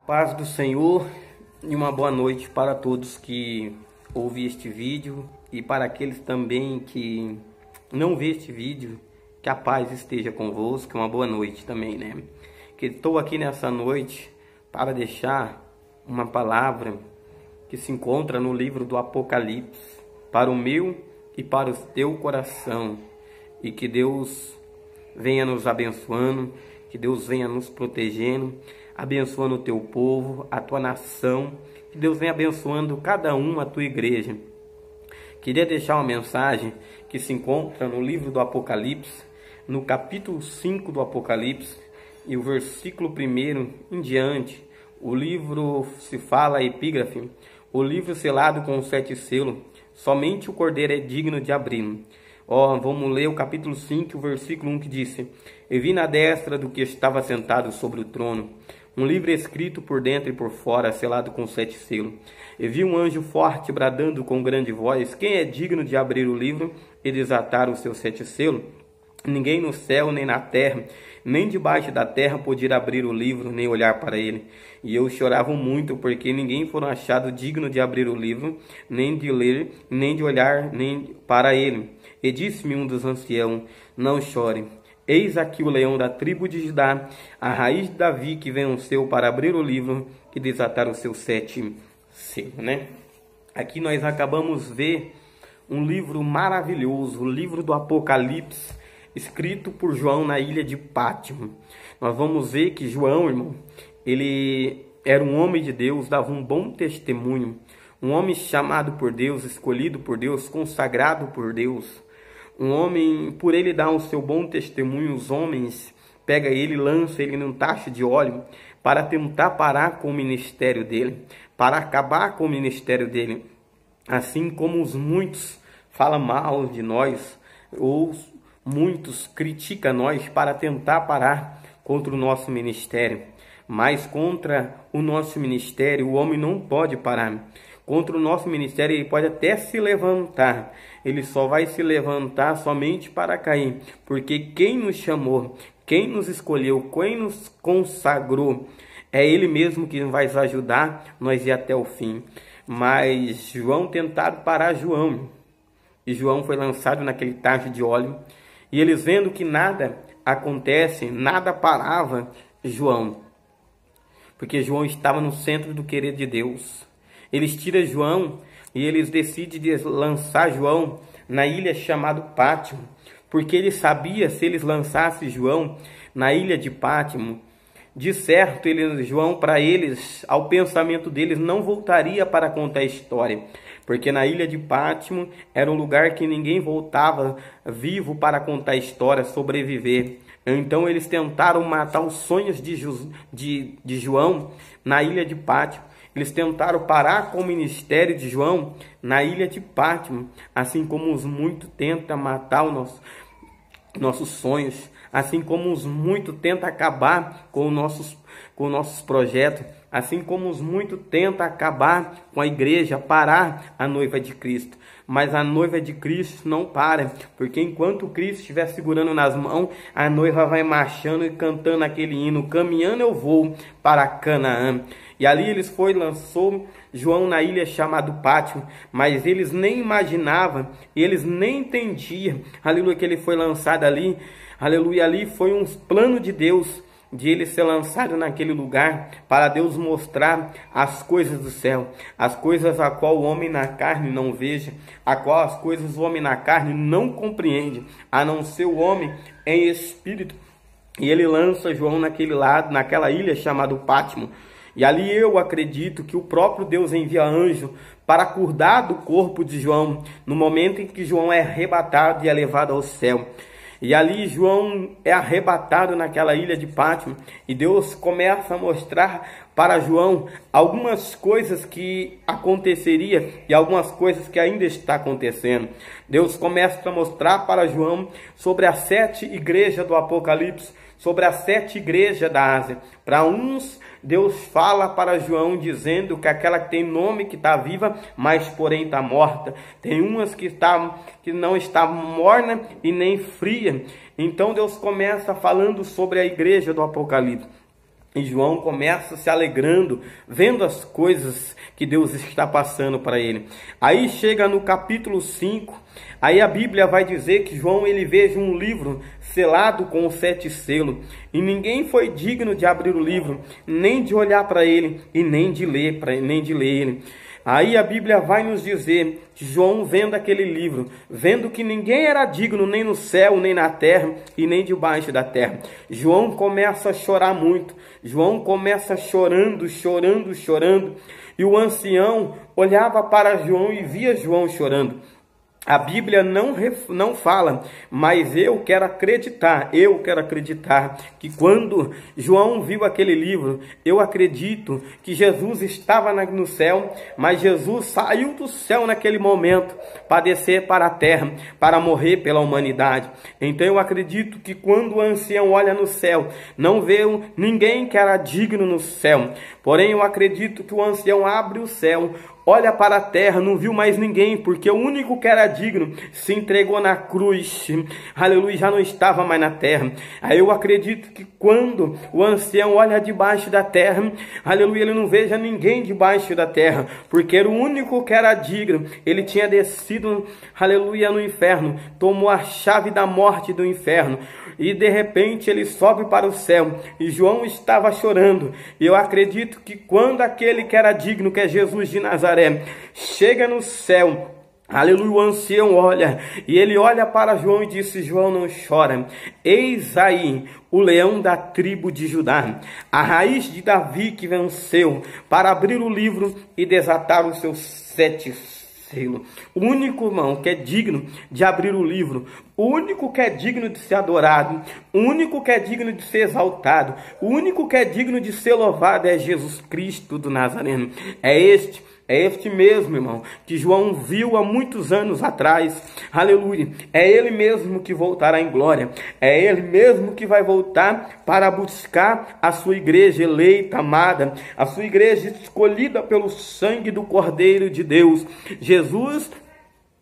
Paz do Senhor e uma boa noite para todos que ouvem este vídeo e para aqueles também que não vê este vídeo, que a paz esteja convosco, uma boa noite também, né? Que estou aqui nessa noite para deixar uma palavra que se encontra no livro do Apocalipse para o meu e para o teu coração, e que Deus venha nos abençoando, que Deus venha nos protegendo, abençoando o teu povo, a tua nação, que Deus venha abençoando cada um, a tua igreja. Queria deixar uma mensagem que se encontra no livro do Apocalipse, no capítulo 5 do Apocalipse, e o versículo 1 em diante. O livro se fala, a epígrafe, o livro selado com 7 selos, somente o Cordeiro é digno de abri-lo. Vamos ler o capítulo 5, o versículo 1, que disse: E vi na destra do que estava sentado sobre o trono um livro escrito por dentro e por fora, selado com 7 selos. E vi um anjo forte bradando com grande voz: Quem é digno de abrir o livro e desatar os seus 7 selos? Ninguém no céu, nem na terra, nem debaixo da terra podia abrir o livro, nem olhar para ele. E eu chorava muito, porque ninguém foi achado digno de abrir o livro, nem de ler, nem de olhar, nem para ele. E disse-me um dos anciãos: Não chore. Eis aqui o leão da tribo de Judá, a raiz de Davi, que venceu para abrir o livro e desatar os seus 7 selos, né? Aqui nós acabamos de ver um livro maravilhoso, o livro do Apocalipse, escrito por João na ilha de Pátimo. Nós vamos ver que João, irmão, ele era um homem de Deus, dava um bom testemunho, um homem chamado por Deus, escolhido por Deus, consagrado por Deus. Um homem, por ele dar o seu bom testemunho, os homens pegam ele, lançam ele num tacho de óleo para tentar parar com o ministério dele, para acabar com o ministério dele. Assim como os muitos falam mal de nós, ou muitos criticam nós para tentar parar contra o nosso ministério. Mas contra o nosso ministério, o homem não pode parar. Contra o nosso ministério, ele pode até se levantar. Ele só vai se levantar somente para cair. Porque quem nos chamou, quem nos escolheu, quem nos consagrou, é Ele mesmo que vai nos ajudar nós ir até o fim. Mas João tentaram parar João. E João foi lançado naquele tacho de óleo. E eles vendo que nada acontece, nada parava João. Porque João estava no centro do querer de Deus. Eles tiram João e eles decidem lançar João na ilha chamada Pátimo. Porque eles sabiam, se eles lançassem João na ilha de Pátimo, de certo, João, para eles, ao pensamento deles, não voltaria para contar a história. Porque na ilha de Pátimo era um lugar que ninguém voltava vivo para contar a história, sobreviver. Então eles tentaram matar os sonhos de João na ilha de Pátimo. Eles tentaram parar com o ministério de João na ilha de Pátimo, assim como os muitos tentam matar os nossos sonhos, assim como os muitos tentam acabar com os nossos projetos, assim como os muitos tentam acabar com a igreja, parar a noiva de Cristo. Mas a noiva de Cristo não para, porque enquanto Cristo estiver segurando nas mãos, a noiva vai marchando e cantando aquele hino: Caminhando eu vou para Canaã. E ali lançou João na ilha chamada Pátimo, mas eles nem imaginavam, eles nem entendiam, aleluia, que ele foi lançado ali, aleluia, ali foi um plano de Deus, de ele ser lançado naquele lugar, para Deus mostrar as coisas do céu, as coisas a qual o homem na carne não veja, a qual as coisas o homem na carne não compreende, a não ser o homem em espírito. E ele lança João naquele lado, naquela ilha chamada Pátimo. E ali eu acredito que o próprio Deus envia anjo para cuidar do corpo de João, no momento em que João é arrebatado e é levado ao céu. E ali João é arrebatado naquela ilha de Pátimo, e Deus começa a mostrar para João algumas coisas que aconteceria e algumas coisas que ainda está acontecendo. Deus começa a mostrar para João sobre as 7 igrejas do Apocalipse, sobre as 7 igrejas da Ásia. Para uns, Deus fala para João dizendo que aquela que tem nome, que está viva, mas porém está morta. Tem umas que não está morna e nem fria. Então Deus começa falando sobre a igreja do Apocalipse. E João começa se alegrando, vendo as coisas que Deus está passando para ele. Aí chega no capítulo 5, aí a Bíblia vai dizer que João ele veja um livro selado com os 7 selos. E ninguém foi digno de abrir o livro, nem de olhar para ele, e nem de ler ele. Aí a Bíblia vai nos dizer que João, vendo aquele livro, vendo que ninguém era digno nem no céu, nem na terra e nem debaixo da terra, João começa a chorar muito. João começa chorando. E o ancião olhava para João e via João chorando. A Bíblia não fala, mas eu quero acreditar que quando João viu aquele livro, eu acredito que Jesus estava no céu, mas Jesus saiu do céu naquele momento para descer para a terra, para morrer pela humanidade. Então eu acredito que quando o ancião olha no céu, não vê ninguém que era digno no céu. Porém eu acredito que o ancião abre o céu, olha para a terra, não viu mais ninguém, porque o único que era digno se entregou na cruz. Aleluia, já não estava mais na terra. Aí eu acredito que quando o ancião olha debaixo da terra, aleluia, ele não veja ninguém debaixo da terra, porque era o único que era digno. Ele tinha descido, aleluia, no inferno, tomou a chave da morte do inferno. E de repente ele sobe para o céu, e João estava chorando. E eu acredito que quando aquele que era digno, que é Jesus de Nazaré, chega no céu, aleluia, o ancião olha, e ele olha para João e disse: João, não chora, eis aí o leão da tribo de Judá, a raiz de Davi que venceu, para abrir o livro e desatar os seus 7 selos. O único, irmão, que é digno de abrir o livro, o único que é digno de ser adorado, o único que é digno de ser exaltado, o único que é digno de ser louvado é Jesus Cristo do Nazareno. É este mesmo, irmão, que João viu há muitos anos atrás. Aleluia. É ele mesmo que voltará em glória. É ele mesmo que vai voltar para buscar a sua igreja eleita, amada, a sua igreja escolhida pelo sangue do Cordeiro de Deus. Jesus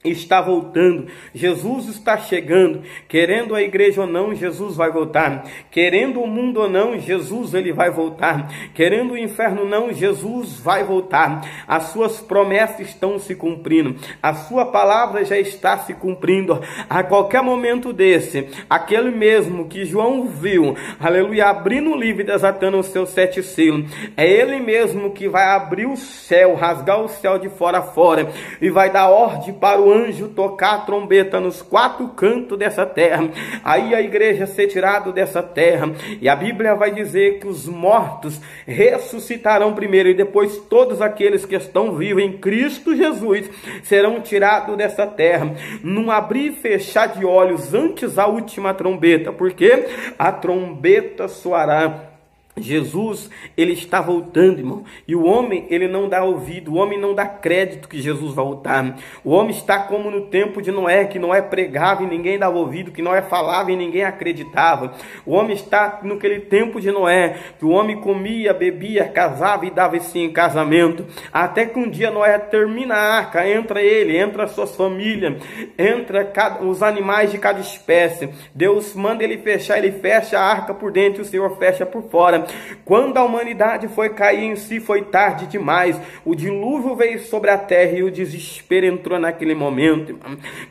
está voltando, Jesus está chegando. Querendo a igreja ou não, Jesus vai voltar. Querendo o mundo ou não, Jesus ele vai voltar. Querendo o inferno ou não, Jesus vai voltar. As suas promessas estão se cumprindo, a sua palavra já está se cumprindo. A qualquer momento desse, aquele mesmo que João viu, aleluia, abrindo o livro e desatando os seus 7 selos, é ele mesmo que vai abrir o céu, rasgar o céu de fora a fora, e vai dar ordem para o anjo tocar a trombeta nos 4 cantos dessa terra. Aí a igreja ser tirada dessa terra, e a Bíblia vai dizer que os mortos ressuscitarão primeiro, e depois todos aqueles que estão vivos em Cristo Jesus serão tirados dessa terra, num abrir e fechar de olhos antes a última trombeta, porque a trombeta soará. Jesus, ele está voltando, irmão, e o homem, ele não dá ouvido, o homem não dá crédito que Jesus vai voltar. O homem está como no tempo de Noé, que Noé pregava e ninguém dava ouvido, que Noé falava e ninguém acreditava. O homem está naquele tempo de Noé, que o homem comia, bebia, casava e dava sim em casamento, até que um dia Noé termina a arca, entra ele, entra a sua família, entra os animais de cada espécie. Deus manda ele fechar, ele fecha a arca por dentro e o Senhor fecha por fora. Quando a humanidade foi cair em si, foi tarde demais. O dilúvio veio sobre a terra e o desespero entrou naquele momento.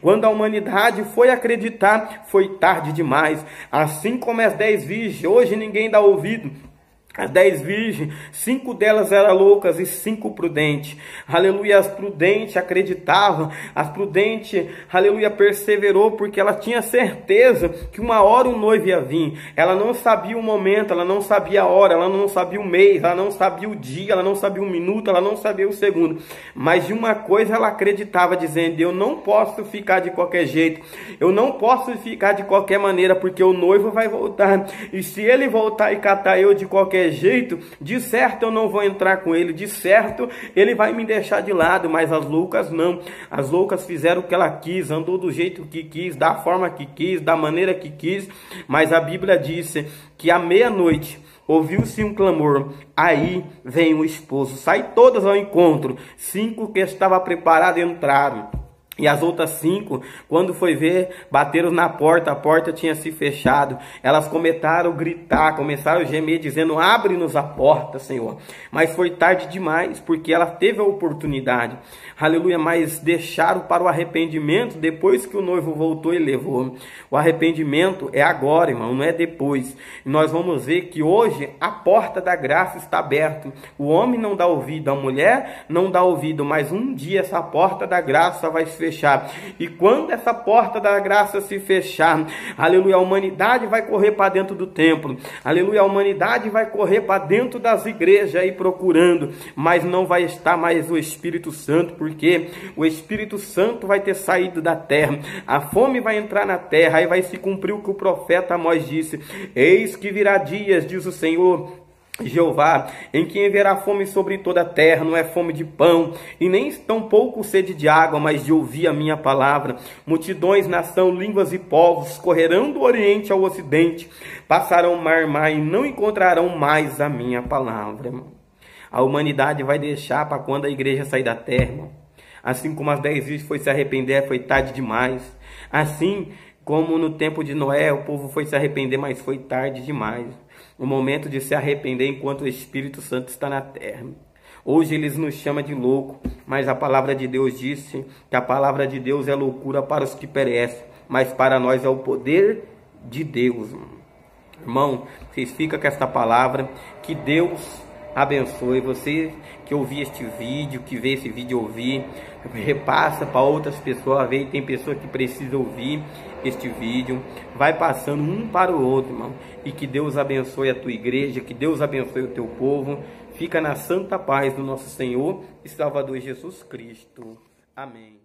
Quando a humanidade foi acreditar, foi tarde demais. Assim como as 10 virgens, hoje ninguém dá ouvido. As 10 virgens, 5 delas eram loucas e 5 prudentes. Aleluia, as prudentes acreditavam, as prudentes, aleluia, perseverou, porque ela tinha certeza que uma hora o noivo ia vir. Ela não sabia o momento, ela não sabia a hora, ela não sabia o mês, ela não sabia o dia, ela não sabia o minuto, ela não sabia o segundo. Mas de uma coisa ela acreditava, dizendo: eu não posso ficar de qualquer jeito, eu não posso ficar de qualquer maneira, porque o noivo vai voltar. E se ele voltar e catar eu de qualquer jeito, de certo eu não vou entrar com ele, de certo ele vai me deixar de lado. Mas as loucas não, as loucas fizeram o que ela quis, andou do jeito que quis, da forma que quis, da maneira que quis. Mas a Bíblia disse que à meia-noite ouviu-se um clamor, aí vem o esposo, sai todas ao encontro. 5 que estavam preparados entraram. E as outras 5, quando foi ver, bateram na porta, a porta tinha se fechado. Elas começaram a gritar, começaram a gemer, dizendo: abre-nos a porta, Senhor. Mas foi tarde demais, porque ela teve a oportunidade. Aleluia, mas deixaram para o arrependimento depois que o noivo voltou e levou. O arrependimento é agora, irmão, não é depois. E nós vamos ver que hoje a porta da graça está aberta. O homem não dá ouvido, a mulher não dá ouvido, mas um dia essa porta da graça vai se fechar. E quando essa porta da graça se fechar, aleluia, a humanidade vai correr para dentro do templo. Aleluia, a humanidade vai correr para dentro das igrejas aí procurando, mas não vai estar mais o Espírito Santo, porque o Espírito Santo vai ter saído da terra. A fome vai entrar na terra, aí vai se cumprir o que o profeta Amós disse: eis que virá dias, diz o Senhor Jeová, em que haverá fome sobre toda a terra, não é fome de pão, e nem tão pouco sede de água, mas de ouvir a minha palavra. Multidões, nação, línguas e povos correrão do oriente ao ocidente, passarão mar e não encontrarão mais a minha palavra, irmão. A humanidade vai deixar para quando a igreja sair da terra, irmão. Assim como as 10 vezes foi se arrepender, foi tarde demais. Assim como no tempo de Noé, o povo foi se arrepender, mas foi tarde demais. O momento de se arrepender enquanto o Espírito Santo está na terra. Hoje eles nos chamam de louco, mas a palavra de Deus disse que a palavra de Deus é loucura para os que perecem, mas para nós é o poder de Deus. Irmão, vocês ficam com esta palavra, que Deus abençoe você que ouvir este vídeo, que vê esse vídeo ouvir, repassa para outras pessoas ver. Tem pessoa que precisa ouvir este vídeo, vai passando um para o outro, irmão, e que Deus abençoe a tua igreja, que Deus abençoe o teu povo. Fica na santa paz do nosso Senhor e Salvador Jesus Cristo. Amém.